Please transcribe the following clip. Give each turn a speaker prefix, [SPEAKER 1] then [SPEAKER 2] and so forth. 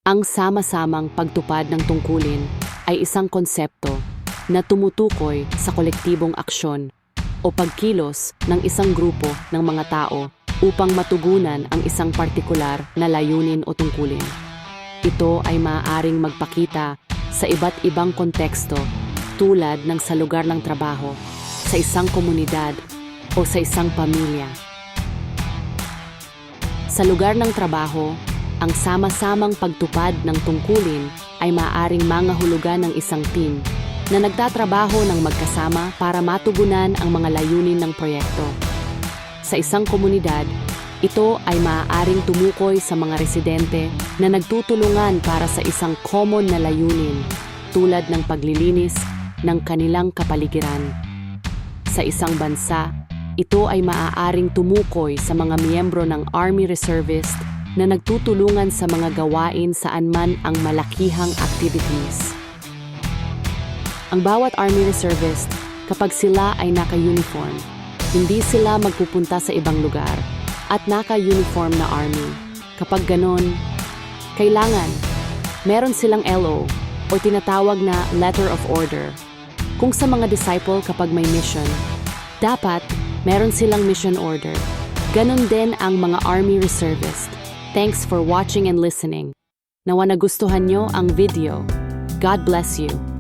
[SPEAKER 1] Ang sama-samang pagtupad ng tungkulin ay isang konsepto na tumutukoy sa kolektibong aksyon o pagkilos ng isang grupo ng mga tao upang matugunan ang isang partikular na layunin o tungkulin. Ito ay maaaring magpakita sa iba't ibang konteksto tulad ng sa lugar ng trabaho, sa isang komunidad o sa isang pamilya. Sa lugar ng trabaho, ang sama-samang pagtupad ng tungkulin ay maaaring mangahulugan ng isang team na nagtatrabaho ng magkasama para matugunan ang mga layunin ng proyekto. Sa isang komunidad, ito ay maaaring tumukoy sa mga residente na nagtutulungan para sa isang common na layunin tulad ng paglilinis ng kanilang kapaligiran. Sa isang bansa, ito ay maaaring tumukoy sa mga miyembro ng Army Reservist na nagtutulungan sa mga gawain saan man ang malakihang activities. Ang bawat Army Reservist, kapag sila ay naka-uniform, hindi sila magpupunta sa ibang lugar at naka-uniform na Army. Kapag ganon, kailangan meron silang LO o tinatawag na Letter of Order. Kung sa mga disciple kapag may mission, dapat meron silang mission order. Ganon din ang mga Army Reservist. Thanks for watching and listening. Nawa nagustuhan nyo ang video. God bless you.